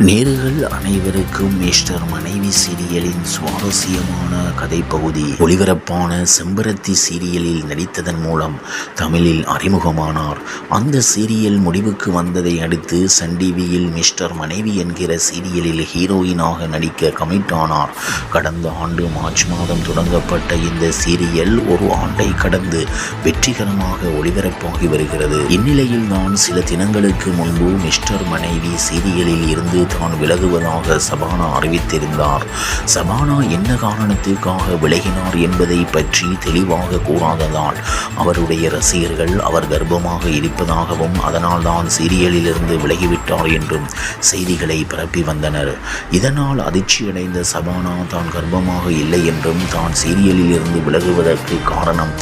நேயர்கள் அனைவருக்கும் மிஸ்டர் மனைவி சீரியலின் சுவாரஸ்யமான கதைப்பகுதி. ஒளிபரப்பான செம்பருத்தி சீரியலில் நடித்ததன் மூலம் தமிழில் அறிமுகமானார். அந்த சீரியல் முடிவுக்கு வந்ததை அடுத்து சன் டிவியில் மிஸ்டர் மனைவி என்கிற சீரியலில் ஹீரோயினாக நடிக்க கமிட் ஆனார். கடந்த ஆண்டு மார்ச் மாதம் தொடங்கப்பட்ட இந்த சீரியல் ஒரு ஆண்டை கடந்து வெற்றிகரமாக ஒளிபரப்பாகி வருகிறது. இந்நிலையில் தான் சில தினங்களுக்கு முன்பு மிஸ்டர் மனைவி சீரியலில் இருந்து தான் விலகுவதாக சபானா அறிவித்திருந்தார். சபானா என்ன காரணத்திற்காக விலகினார் என்பதை பற்றி தெளிவாக கூறாததால் அவருடைய ரசிகர்கள் அவர் கர்ப்பமாக இருப்பதாகவும் அதனால் தான் சீரியலில் இருந்து விலகிவிட்டார் என்றும் செய்திகளை பரப்பி வந்தனர். இதனால் அதிர்ச்சியடைந்த சபானா தான் கர்ப்பமாக இல்லை என்றும் தான் சீரியலில் இருந்து விலகுவதற்கு காரணம்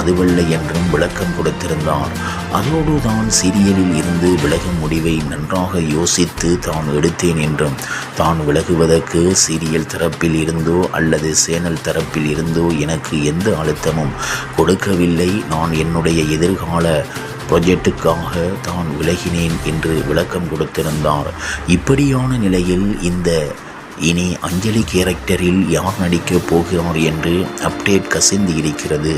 அதுவல்ல என்றும் விளக்கம் கொடுத்திருந்தார். அதோடு தான் சீரியலில் இருந்து விலகும் முடிவை நன்றாக யோசித்து தான் எடுத்தேன் என்றும் தான் விலகுவதற்கு சீரியல் தரப்பில் இருந்தோ அல்லது சேனல் தரப்பில் இருந்தோ எனக்கு எந்த அழுத்தமும் கொடுக்கவில்லை. நான் என்னுடைய எதிர்கால ப்ரொஜெக்டுக்காக தான் விலகினேன் என்று விளக்கம் கொடுத்திருந்தார். இப்படியான நிலையில் இனி அஞ்சலி கேரக்டரில் யார் நடிக்கப் போகிறார் என்று அப்டேட் கசிந்து இருக்கிறது.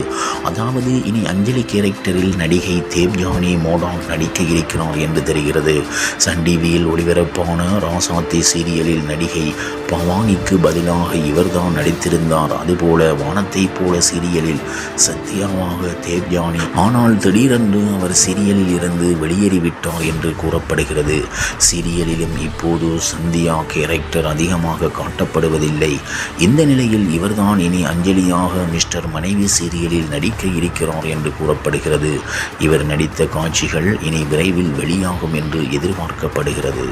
அதாவது இனி அஞ்சலி கேரக்டரில் நடிகை தேவ்யானி மோடான் நடிக்க இருக்கிறார் என்று தெரிகிறது. சன் டிவியில் ஒளிபரப்பான ராசாத்தி சீரியலில் நடிகை பவானிக்கு பதிலாக இவர்தான் நடித்திருந்தார். அதுபோல வானத்தை போல சீரியலில் சத்யாவாக தேவ்யானி, ஆனால் திடீரென்று அவர் சீரியலில் இருந்து வெளியேறிவிட்டார் என்று கூறப்படுகிறது. சீரியலிலும் இப்போது சந்தியா கேரக்டர் அதிகமாக காட்டப்படுவதில்லை. இந்த நிலையில் இவர்தான் இனி அஞ்சலியாக மிஸ்டர் மனைவி சீரியலில் நடிக்க இருக்கிறார் என்று கூறப்படுகிறது. இவர் நடித்த காட்சிகள் இனி விரைவில் வெளியாகும் என்று எதிர்பார்க்கப்படுகிறது.